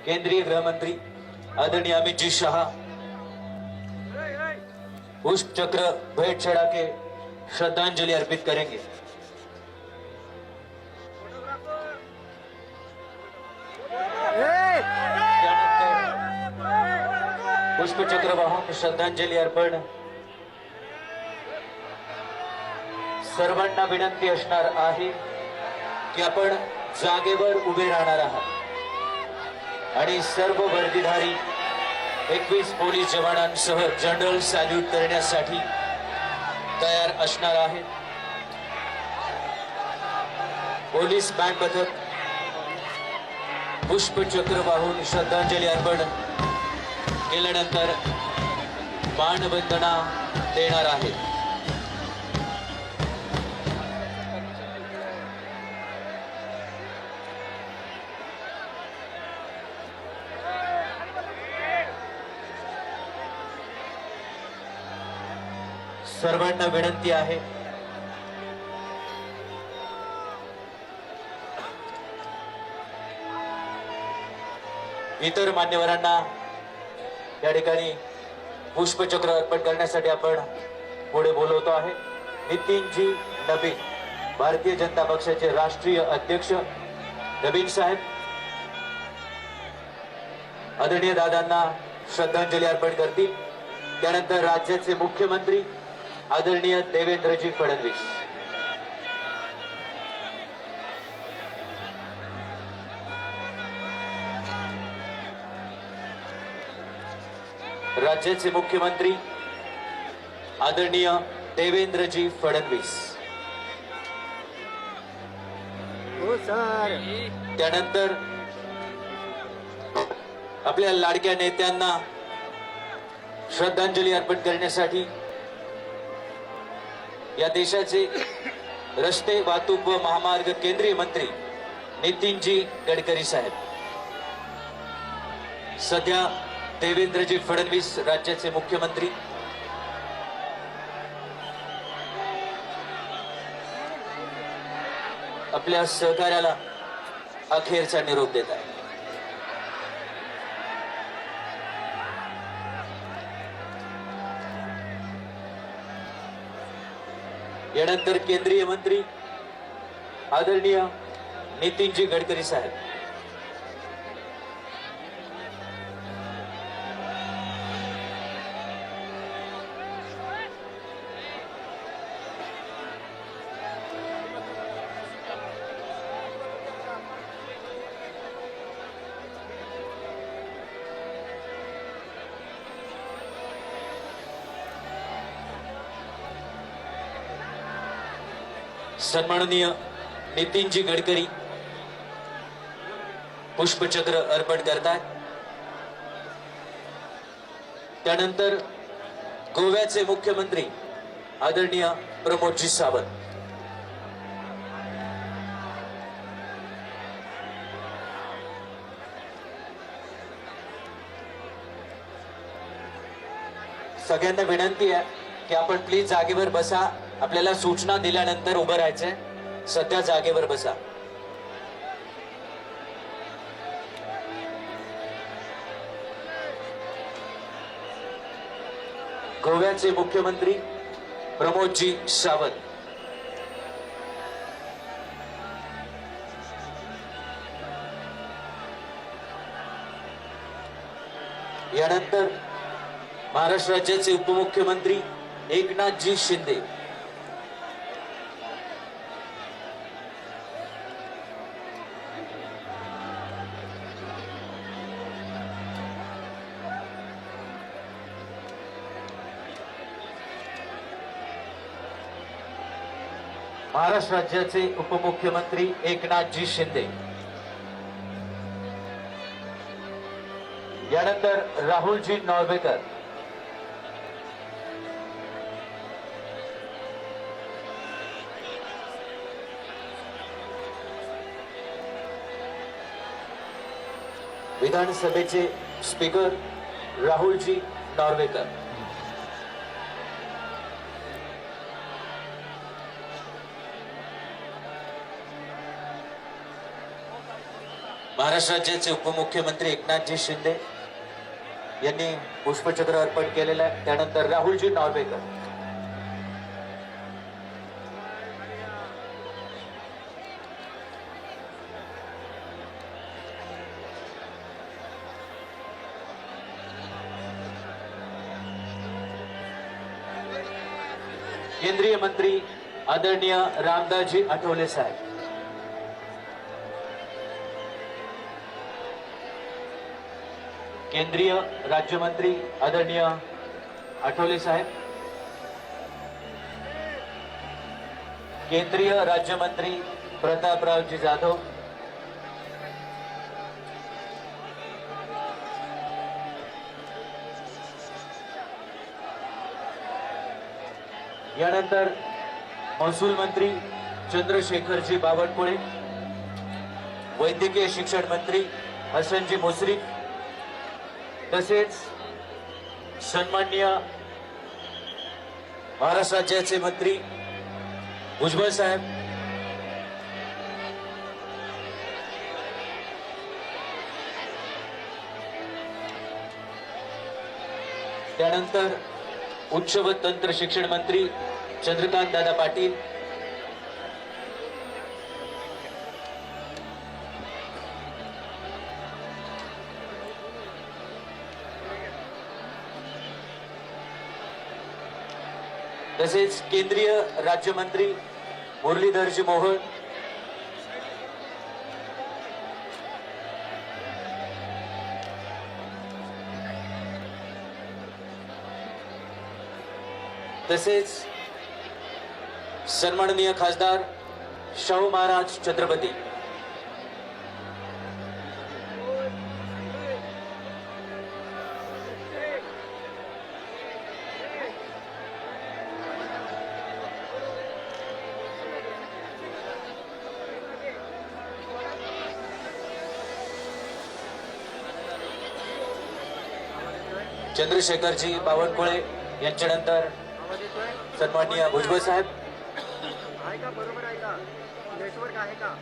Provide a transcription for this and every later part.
केंद्रीय गृह मंत्री आदरणीय अमित जी शाह पुष्प चक्र भेंट चढ़ा के श्रद्धांजलि अर्पित करेंगे। पुष्प चक्र वाहून श्रद्धांजलि अर्पण सर्वांना विनंती असणार आहे की आपण जागेवर उभे राहणार आहात आणि सर्व वर्दीधारी 21 पोलीस जवानांसह जनरल सॅल्यूट करण्यासाठी तयार असणार आहेत। पोलीस बँड पथक पुष्पचक्र वाहून श्रद्धांजलि अर्पण केल्यानंतर मानवंदना देणार आहेत। सर्वांना विनंती आहे इतर मान्यवरांना या ठिकाणी पुष्पचक्र अर्पण करण्यासाठी आपण पुढे बोलवतो आहे। नितीनजी नबीन, भारतीय जनता पक्षाचे राष्ट्रीय अध्यक्ष नबीन साहेब आदरणीय दादांना श्रद्धांजलि अर्पण करतील। त्यानंतर राज्याचे मुख्यमंत्री आदरणीय देवेंद्रजी फडणवीस, राज्याचे मुख्यमंत्री आदरणीय देवेंद्रजी फडणवीस, हो सर। त्यानंतर आपल्या लाडक्या नेत्यांना श्रद्धांजलि अर्पण करण्यासाठी या देशाचे रस्ते वाहतूक व महामार्ग केंद्रीय मंत्री नितीनजी गडकरी साहेब, सध्या देवेंद्रजी फडणवीस राज्याचे मुख्यमंत्री, आपल्या सहकार्याला अखेरचा निरोप देत आहे। यानंतर केंद्रीय मंत्री आदरणीय नितीनजी गडकरी साहेब, सन्माननीय नितीनजी गडकरी पुष्पचक्र अर्पण करतात। त्यानंतर गोव्याचे मुख्यमंत्री आदरणीय प्रमोदजी सावंत, सगळ्यांना विनंती आहे की आपण प्लीज जागेवर बसा। आपल्याला सूचना दिल्यानंतर उभं राहायचंय। सध्या जागेवर बसा। गोव्याचे मुख्यमंत्री प्रमोदजी सावंत, यानंतर महाराष्ट्र राज्याचे उपमुख्यमंत्री एकनाथजी शिंदे, महाराष्ट्र राज्याचे उपमुख्यमंत्री एकनाथजी शिंदे, यानंतर राहुलजी नॉर्वेकर, विधानसभेचे स्पीकर राहुलजी नॉर्वेकर, महाराष्ट्र राज्याचे उपमुख्यमंत्री एकनाथजी शिंदे यांनी पुष्पचक्र अर्पण केलेलं आहे. त्यानंतर राहुलजी नार्वेकर. केंद्रीय मंत्री आदरणीय रामदासजी आठवले साहेब. केंद्रीय राज्यमंत्री आदरणीय आठवले साहेब. केंद्रीय राज्यमंत्री प्रतापरावजी जाधव. यानंतर महसूल मंत्री चंद्रशेखरजी बावनकुळे. वैद्यकीय शिक्षण मंत्री हसनजी मुश्रीफ. तसेच सन्माननीय महाराष्ट्र राज्याचे मंत्री भुजबळ साहेब. त्यानंतर उच्च व तंत्र शिक्षण मंत्री चंद्रकांत दादा पाटील. तसेच केंद्रीय राज्यमंत्री मुरलीधरजी मोहोळ. तसेच सन्माननीय खासदार शाहू महाराज छत्रपती. चंद्रशेखरजी बावनकुळे यांच्यानंतर आवाज येतोय? सन्माननीय भुजबळ साहेब. आहे का? बरोबर आहे का? नेटवर्क आहे का?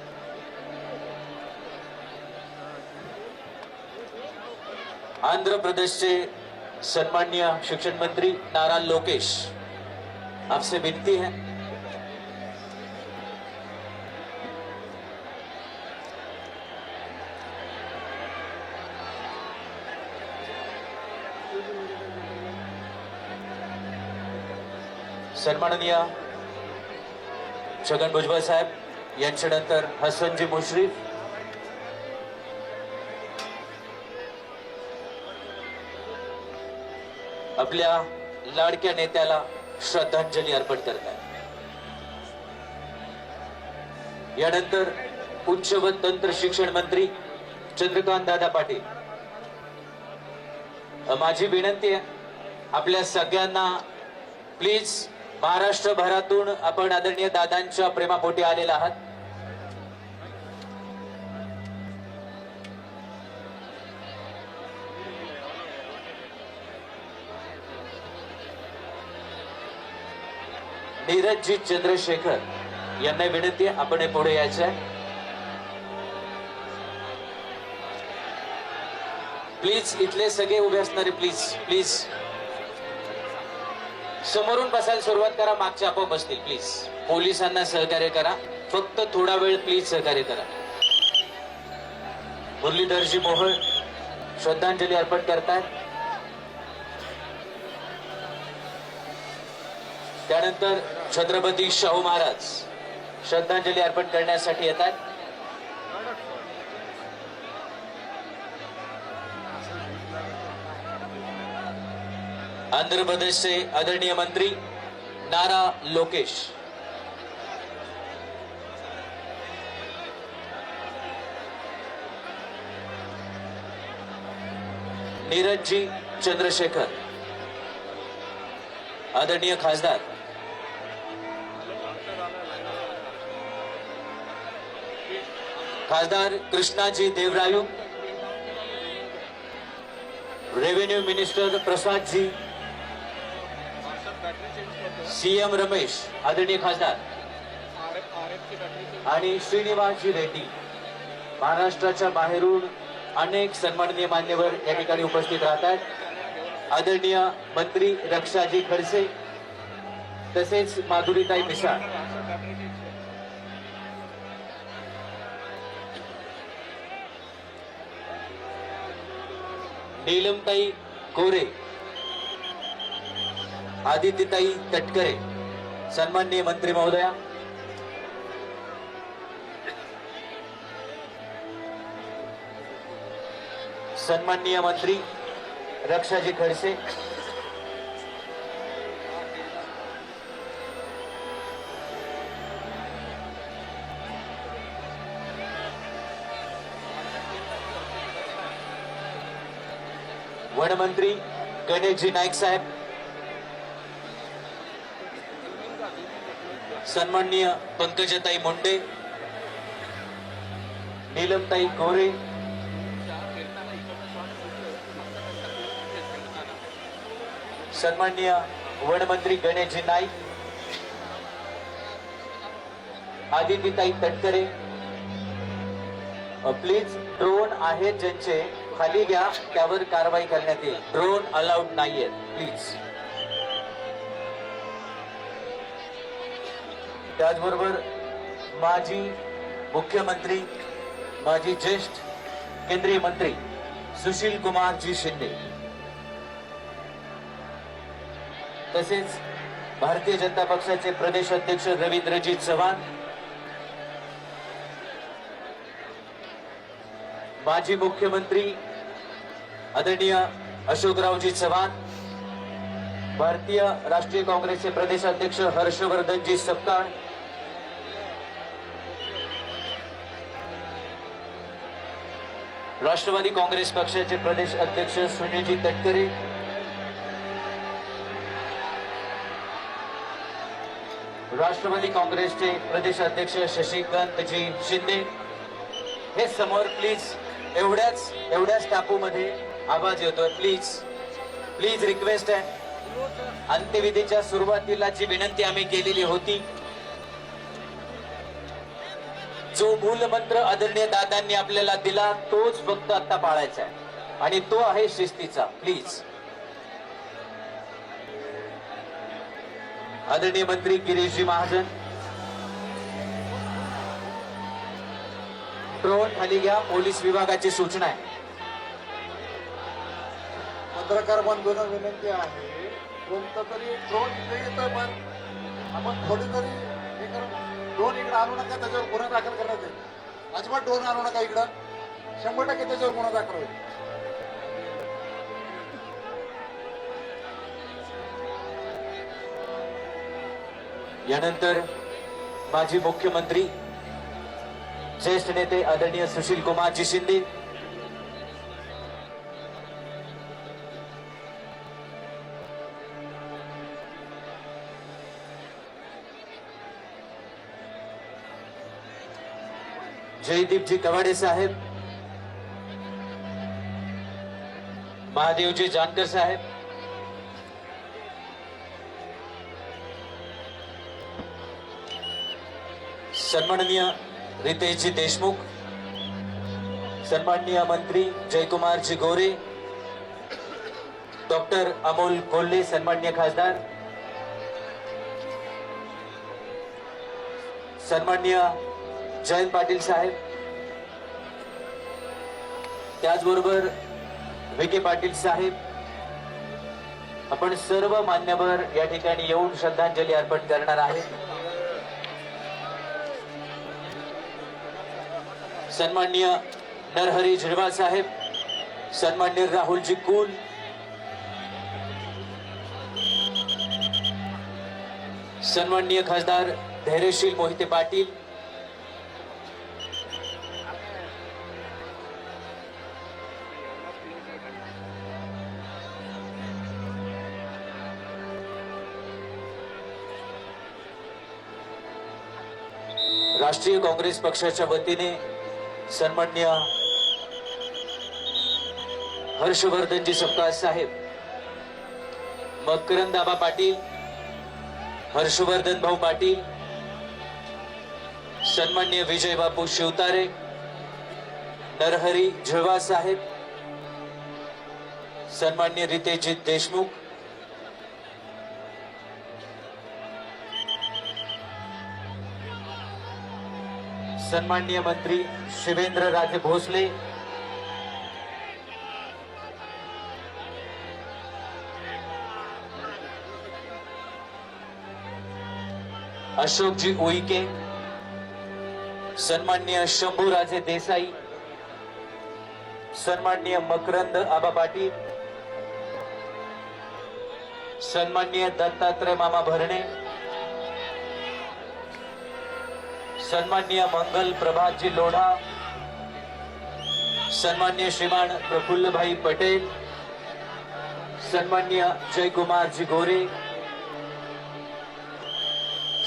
आंध्र प्रदेशचे सन्माननीय शिक्षण मंत्री नारा लोकेश. आपसे विनती है सन्माननीय छगन भुजबळ साहेब यांच्यानंतर हसनजी मुश्रीफ. आपल्या लाडक्या नेत्याला श्रद्धांजली अर्पण करतात. यानंतर उच्च व तंत्र शिक्षण मंत्री चंद्रकांत दादा पाटील. माझी विनंती आहे आपल्या सगळ्यांना, प्लीज महाराष्ट्रभरातून आपण आदरणीय दादांच्या प्रेमापोटी आलेला आहात. नीरजजी चंद्रशेखर यांना विनंती आहे आपण पुढे यायचं आहे. प्लीज इथले सगळे उभे असणारे प्लीज प्लीज समोरून बसायला सुरुवात करा. मागचे आपोआप बसतील. प्लीज पोलिसांना सहकार्य करा. फक्त थोडा वेळ प्लीज सहकार्य करा. मुरलीधरजी मोहोळ श्रद्धांजली अर्पण करतात. त्यानंतर छत्रपती शाहू महाराज श्रद्धांजली अर्पण करण्यासाठी येतात. आंध्र प्रदेशचे आदरणीय मंत्री नारा लोकेश. नीरजजी चंद्रशेखर आदरणीय खासदार. खासदार Krishnaji देवरायू. Revenue minister Prasad ji. CM Ramesh आदरणीय खासदार आणि श्रीनिवासजी रेड्डी. महाराष्ट्राच्या बाहेरून अनेक सन्माननीय मान्यवर या ठिकाणी उपस्थित राहतात। आदरणीय मंत्री रक्षाजी खडसे तसेच माधुरीताई मिसाळ, नीलमताई गोरे, आदित्यताई तटकरे, सन्माननीय मंत्री महोदया, सन्माननीय मंत्री रक्षाजी खडसे, वनमंत्री गणेशजी नाईक साहेब, सन्माननीय पंकजताई मुंडे, नीलमताई गोरे, सन्माननीय वनमंत्री गणेशजी नाईक, आदित्यताई तटकरे। प्लीज ड्रोन आहेत ज्यांचे खाली घ्या, त्यावर कारवाई करण्यात येईल। ड्रोन अलाउड नाहीये प्लीज। त्याचबरोबर माजी मुख्यमंत्री, माजी ज्येष्ठ केंद्रीय मंत्री सुशील कुमारजी शिंदे, तसेच भारतीय जनता पक्षाचे प्रदेश अध्यक्ष रवींद्रजी चव्हाण, माजी मुख्यमंत्री आदरणीय अशोकरावजी चव्हाण, भारतीय राष्ट्रीय काँग्रेसचे प्रदेश अध्यक्ष हर्षवर्धनजी सपकाळ, राष्ट्रवादी काँग्रेस पक्षाचे प्रदेश अध्यक्ष सुनीलजी तटकरे, राष्ट्रवादी काँग्रेसचे प्रदेश अध्यक्ष शशिकांतजी शिंदे। हे समोर प्लीज, एवढ्याच टापूमध्ये आवाज येतोय, प्लीज प्लीज रिक्वेस्ट आहे। अंत्यविधीच्या सुरुवातीला जी विनंती आम्ही केलेली होती, जो मूलमंत्र आदरणीय दादांनी आपल्याला दिला तोच फक्त आता पाळायचा आहे आणि तो आहे शिस्तीचा। प्लीज आदरणीय मंत्री गिरीशजी महाजन, ड्रोन खाली घ्या, पोलीस विभागाची सूचना आहे। पत्रकार बंधूंना विनंती आहे, कोणतं तरी ड्रोन इथे येतोय, पण आपण थोडी तरी हे करू। ड्रोन इकडे आणू नका, त्याच्यावर गुन्हा दाखल करण्यात येईल। अजिबात ड्रोन आणू नका इकडं, 100% त्याच्यावर गुन्हा दाखल होईल। यानंतर माजी मुख्यमंत्री ज्येष्ठ नेते आदरणीय सुशील कुमारजी शिंदे, जयदीपजी कवाडे साहेब, महादेवजी जानकर साहेब, सन्माननीय रितेशजी देशमुख, सन्माननीय मंत्री जयकुमारजी गोरे, डॉक्टर अमोल कोल्हे, सन्माननीय खासदार, सन्माननीय जयंत पाटील साहेब, त्याचबरोबर विखे पाटील साहेब, आपण सर्व मान्यवर या ठिकाणी येऊन श्रद्धांजली अर्पण करणार आहे। सन्माननीय नरहरी झिरवाल साहेब, सन्माननीय राहुलजी कुल, सन्माननीय खासदार धैर्यशील मोहिते पाटील, राष्ट्रीय काँग्रेस पक्षाच्या वतीने सन्माननीय हर्षवर्धनजी सपकाळ साहेब, मकरंद आबा पाटील, हर्षवर्धन भाऊ पाटील, सन्माननीय विजय बापू शिवतारे, नरहरी झिरवाळ साहेब, सन्मान्य रितेशजी देशमुख, सन्मान्य मंत्री शिवेंद्र राजे भोसले, अशोकजी उईके, सन्मान्य शंभूराजे देसाई, सन्मान्य मकरंद आबा पाटील, सन्मान्य दत्तात्रय मामा भरणे, सन्मान्य मंगल प्रभातजी लोढा, सन्मान्य श्रीमान प्रफुल्लभाई पटेल, सन्मान्य जयकुमारजी गोरे,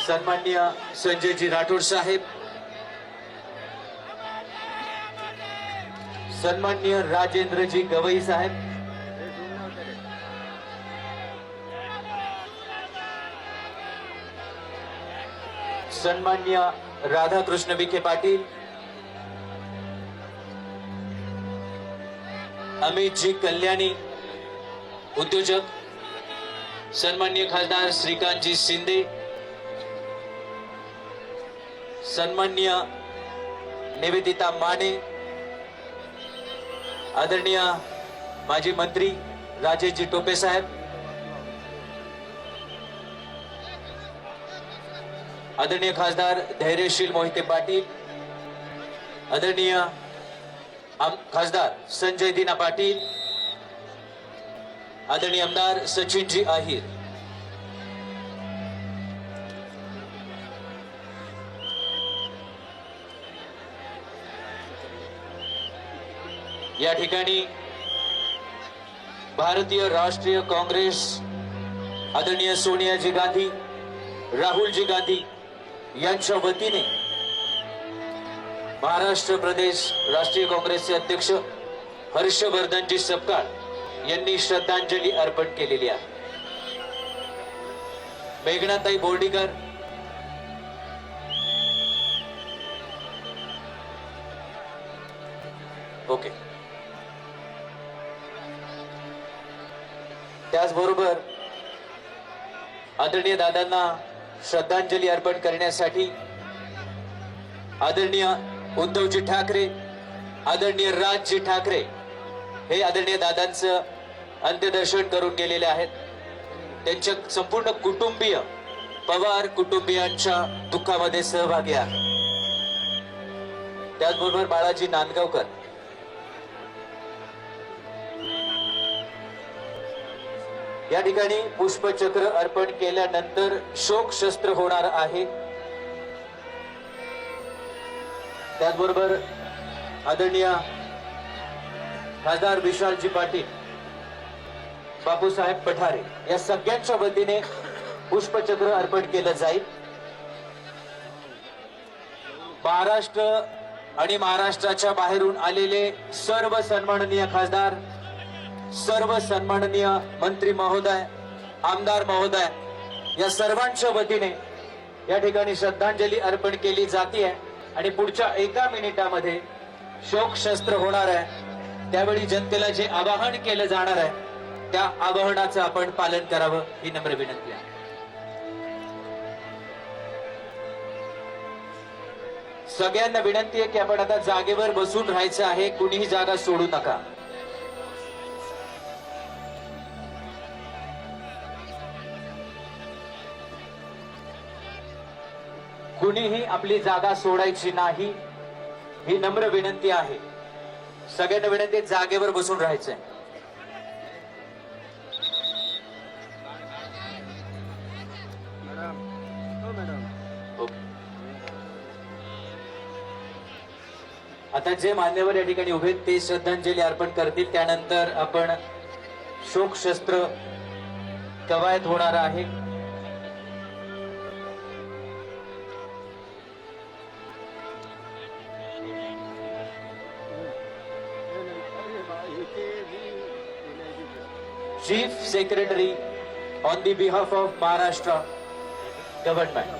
सन्मान्य संजयजी राठोड साहेब, सन्मान्य राजेंद्रजी गवई साहेब, सन्मान्य राधाकृष्ण विखे पाटील, अमितजी कल्याणी उद्योजक, सन्मान्य खासदार श्रीकांतजी शिंदे, सन्मान्य निवेदिता माने, आदरणीय माजी मंत्री राजेशजी टोपे साहेब, आदरणीय खासदार धैर्यशील मोहिते पाटील, आदरणीय खासदार संजय दीना पाटील, आदरणीय आमदार सचिनजी आहिर, या ठिकाणी भारतीय राष्ट्रीय काँग्रेस आदरणीय सोनियाजी गांधी, राहुलजी गांधी यांच्या वतीने महाराष्ट्र प्रदेश राष्ट्रीय काँग्रेसचे अध्यक्ष हर्षवर्धनजी सपकाळ यांनी श्रद्धांजली अर्पण केलेली आहे. मेघनाताई बोर्डीकर, ओके. त्याचबरोबर आदरणीय दादांना श्रद्धांजली अर्पण करण्यासाठी आदरणीय उद्धवजी ठाकरे, आदरणीय राजजी ठाकरे हे आदरणीय दादांचं अंत्यदर्शन करून गेलेले आहेत. त्यांच्या संपूर्ण कुटुंबीय पवार कुटुंबियांच्या दुःखामध्ये सहभागी आहे. त्याचबरोबर बाळाजी नांदगावकर, या ठिकाणी पुष्पचक्र अर्पण केल्यानंतर शोक शस्त्र होणार आहे. त्याचबरोबर आदरणीय खासदार विशालजी पाटील, बापूसाहेब पठारे या सगळ्यांच्या वतीने पुष्पचक्र अर्पण केलं जाईल. महाराष्ट्र आणि महाराष्ट्राच्या बाहेरून आलेले सर्व सन्माननीय खासदार, सर्व सन्माननीय मंत्री महोदय, आमदार महोदय या सर्वांच्या वतीने या ठिकाणी श्रद्धांजली अर्पण केली जाते आणि पुढच्या 1 मिनिटामध्ये शोक शस्त्र होणार आहे. त्यावेळी जनतेला जे आवाहन केलं जाणार आहे त्या आवाहनाचं आपण पालन करावं ही नम्र विनंती आहे. सगळ्यांना विनंती आहे की आपण आता जागेवर बसून राहायचं आहे, कुणीही जागा सोडू नका. कुणीही आपली जागा सोडायची नाही ही नम्र विनंती आहे. सगळ्यांना विनंती आहे जागेवर बसून राहायचंय. आता जे मान्यवर या ठिकाणी उभे ते श्रद्धांजली अर्पण करतील. त्यानंतर आपण शोक शस्त्र कवायत होणार आहे. Chief Secretary on the behalf of Maharashtra government.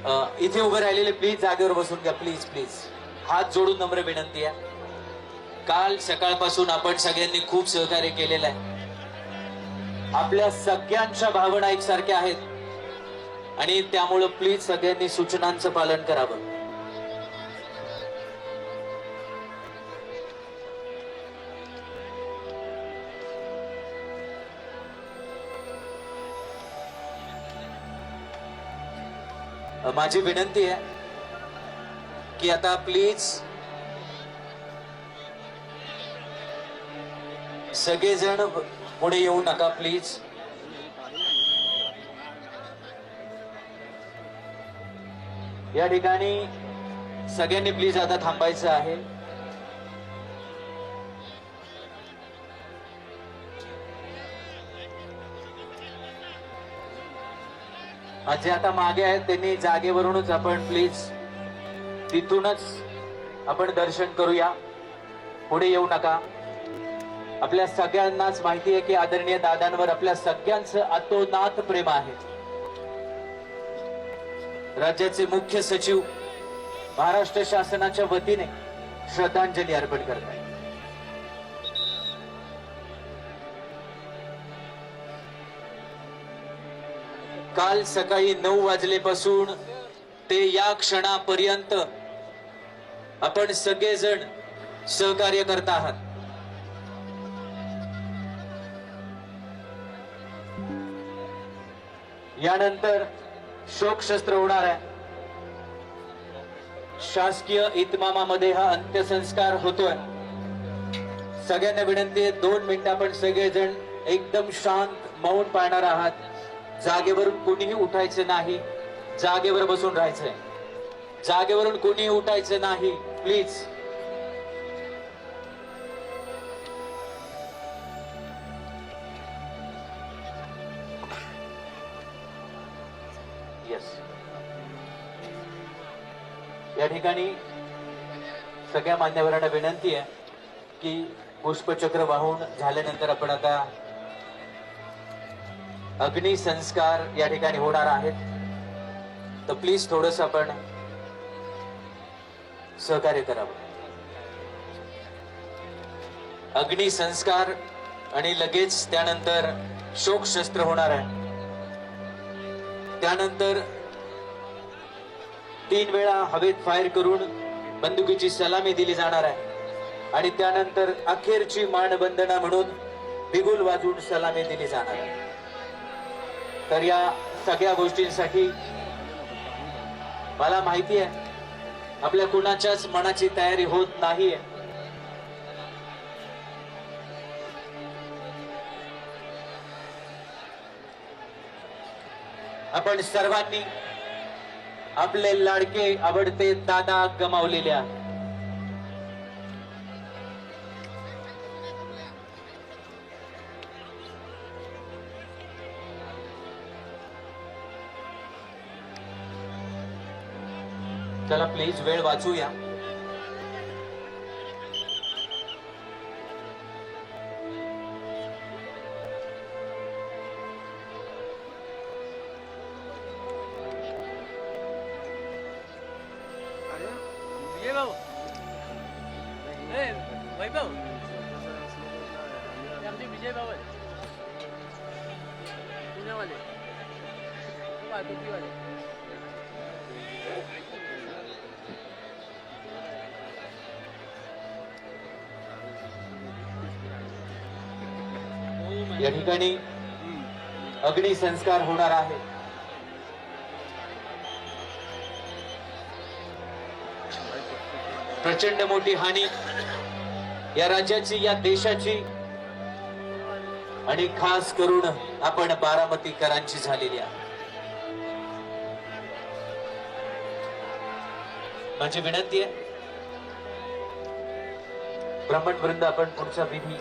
इथे उभे राहिलेले प्लीज जागेवर बसून घ्या. प्लीज प्लीज हात जोडून नम्र विनंती आहे. काल सकाळपासून आपण सगळ्यांनी खूप सहकार्य केलेलं आहे. आपल्या सगळ्यांच्या भावना एकसारख्या आहेत आणि त्यामुळं प्लीज सगळ्यांनी सूचनांचं पालन करावं. माझी विनंती आहे की आता प्लीज सगळेजण पुढे येऊ नका. प्लीज या ठिकाणी सगळ्यांनी प्लीज आता थांबायचं आहे. जे आता मागे आहेत त्यांनी जागेवरूनच आपण प्लीज तिथूनच आपण दर्शन करूया. पुढे येऊ नका. आपल्या सगळ्यांनाच माहिती आहे की आदरणीय दादांवर आपल्या सगळ्यांचं अतोनात प्रेम आहे. राज्याचे मुख्य सचिव महाराष्ट्र शासनाच्या वतीने श्रद्धांजली अर्पण करतात. काल सकाळी 9 वाजलेपासून ते या क्षणापर्यंत आपण सगळेजण सहकार्य करत आहात. यानंतर शोकशस्त्र होणार आहे. शासकीय इतमामामध्ये हा अंत्यसंस्कार होतोय. सगळ्यांना विनंती आहे 2 मिनिटं आपण सगळेजण एकदम शांत मौन पाळणार आहात. जागेवरून कोणीही उठायचं नाही. जागेवर बसून राहायचंय. जागेवरून कोणीही उठायचं नाही प्लीज. येस. या ठिकाणी सगळ्या मान्यवरांना विनंती आहे की पुष्पचक्र वाहून झाल्यानंतर आपण आता अग्निसंस्कार या ठिकाणी होणार आहेत. तर प्लीज थोडस आपण सहकार्य करावं. अग्निसंस्कार आणि लगेच त्यानंतर शोकशस्त्र होणार आहे. त्यानंतर 3 वेळा हवेत फायर करून बंदुकीची सलामी दिली जाणार आहे आणि त्यानंतर अखेरची मानवंदना म्हणून बिगुल वाजवून सलामी दिली जाणार आहे. तर या सगळ्या गोष्टींसाठी मला माहिती आहे आपल्या कुणाच्याच मनाची तयारी होत नाहीये. आपण सर्वांनी आपले लाडके आवडते दादा गमावलेले आहेत. चला प्लीज वेळ वाचूया. अरे विजय भाऊ, वैभव, आमचे विजय भाऊ आहे पुण्यावाले, वाले. या ठिकाणी अग्निसंस्कार होणार आहे. प्रचंड मोठी हानी या राज्याची, या देशाची आणि खास करून आपण बारामतीकरांची झालेली आहे. माझी विनंती आहे ब्राह्मणवृंद आपण पुढचा विधी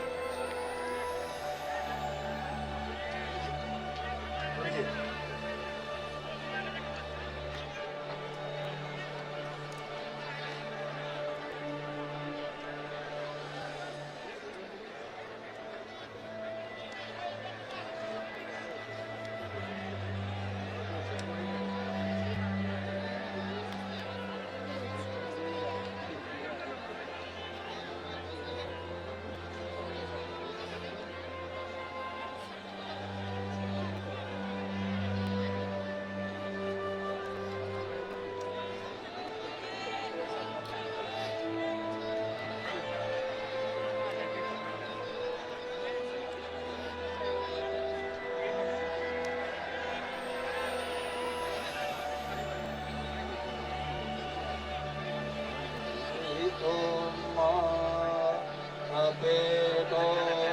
अपेतो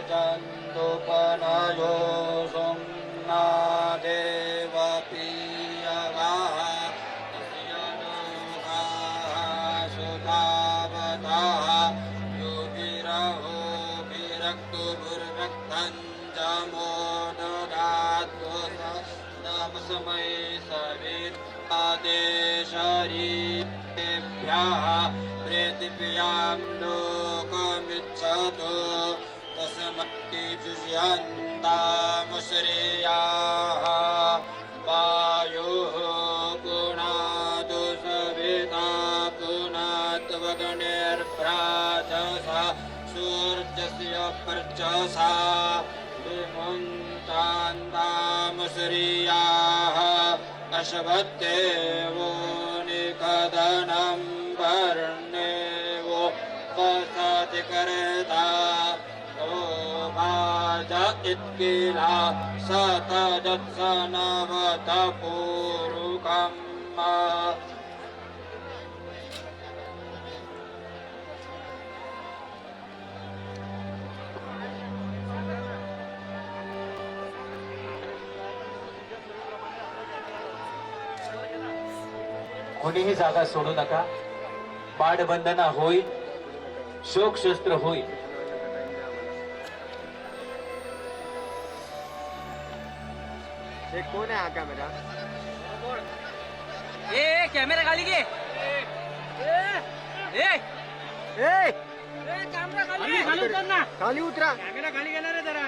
जन्दुपनयो सुम्ना देवपीयवा तस्य लोकाः सुतावताः योगिरहो विरक्तुर्भक्तं जमो ददातु नमस्मै सवितादेशरीभ्यः पृथिव्यां लोकमिच्छतु तस्मै जुष्यन्तामुश्रियाः वायुः पुनातु सविता पुनात्वग्निर्भ्राजसा सूर्यस्य वर्चसा विमुञ्चान्तामुश्रियाः अश्वत्थेवो निकदनं वर्णेवो वसति कर्ता ओ भाज इत्किला सतजत्सनवत पूरुकम् कोणीही जागा सोडू नका. बाणवंदना होईल, शोकशस्त्र होईल. हे कोण आहे हा कॅमेरा? ए कॅमेरा खाली घे. कॅमेरा खाली उतर ना. खाली उतरा. कॅमेरा खाली गेला रे जरा.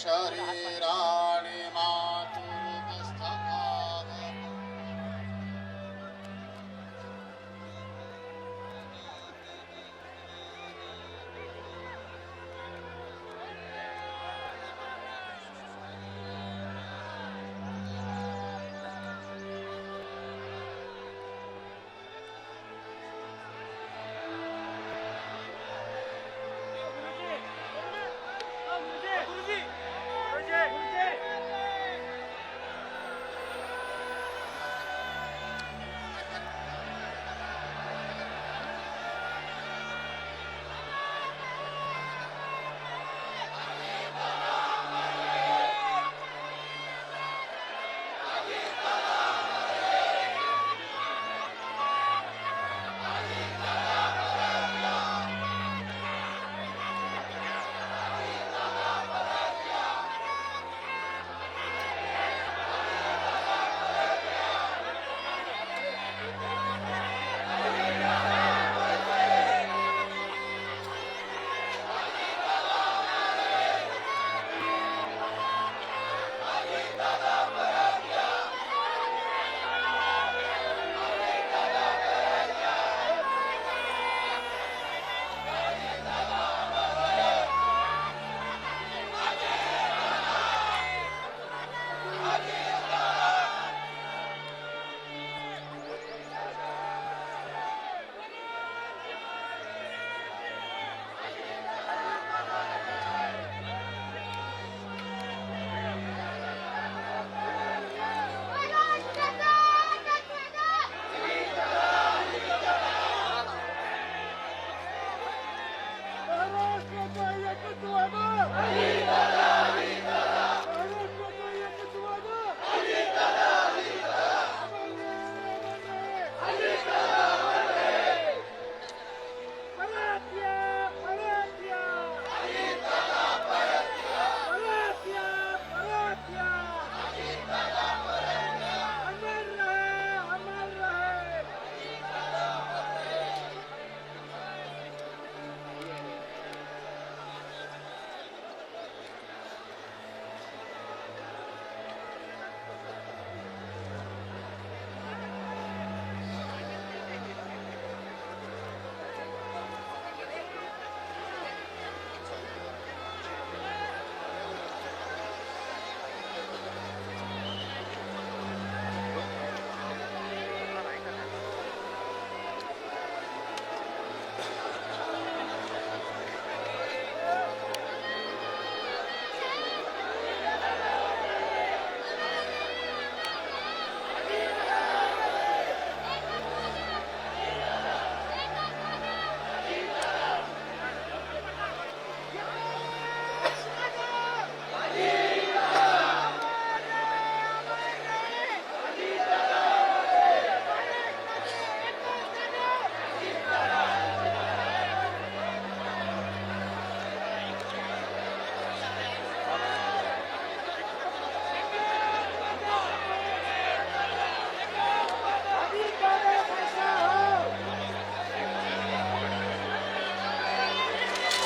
शरीराणि मातुरुपस्थाः गुरुजी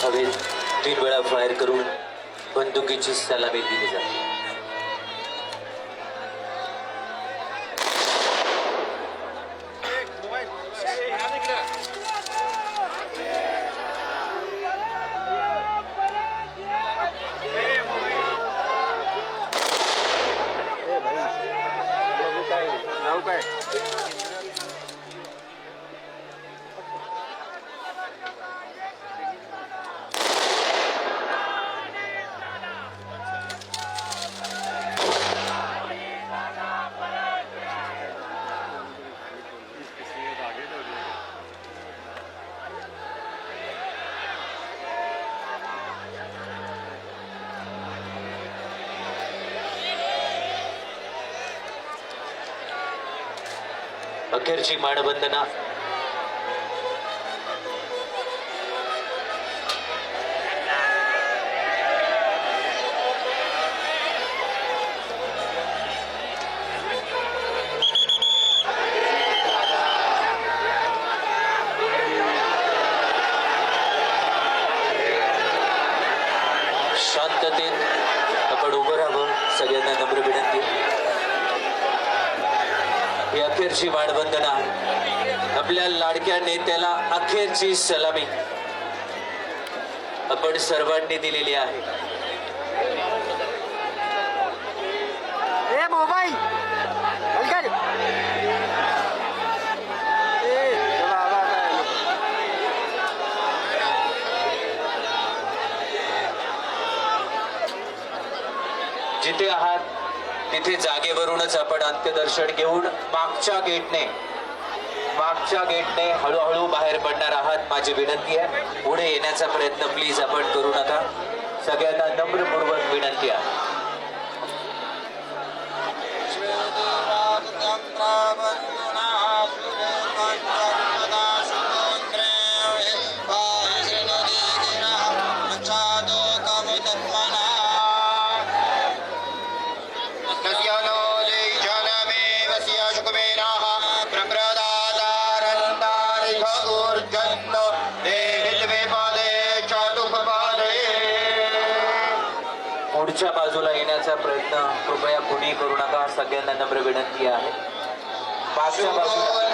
हवेत 3 वेळा फायर करून बंदुकीची सलामी दिली जाते. नाव काय अखेरची मानवंदना शांततेत आपण उभं राहावं, सगळ्यांना नम्र विनंती. ही अखेरची मानवंदना, आपल्या लाडक्या नेत्याला अखेरची सलामी आपण सर्वांनी दिलेली आहे. ए मोबाईल हलका रे. ए बाबा काय जिथे आहात तिथे जागेवरूनच आपण अंत्यदर्शन घेऊन मागच्या गेटने हळूहळू बाहेर पडणार आहात. माझी विनंती आहे, पुढे येण्याचा प्रयत्न प्लीज आपण करू नका. सगळ्यांना नम्रपूर्वक विनंती आहे. पुढच्या बाजूला येण्याचा प्रयत्न कृपया कुणी करू नका. सगळ्यांना नम्र विनंती आहे. मागच्या बाजूला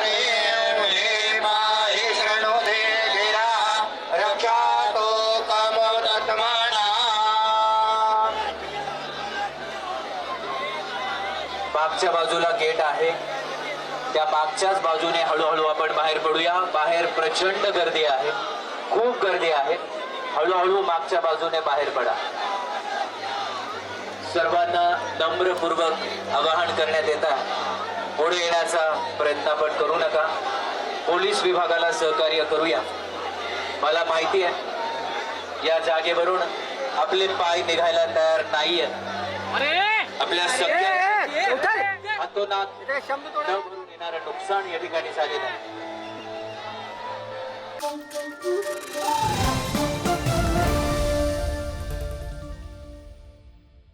मागच्या बाजूला गेट आहे, त्या मागच्याच बाजूने हळूहळू आपण बाहेर पडूया. बाहेर प्रचंड गर्दी आहे, खूप गर्दी आहे. हळूहळू मागच्या बाजूने बाहेर पडा. सर्वांना नम्रपूर्वक आवाहन करण्यात येत आहे, पुढे येण्याचा प्रयत्न आपण करू नका. पोलीस विभागाला सहकार्य करूया. मला माहिती आहे या जागेवरून आपले पाय निघायला तयार नाहीये. आपल्या सगळ्या हातोनात शब्द न भरून येणारं नुकसान या ठिकाणी झालेलं आहे.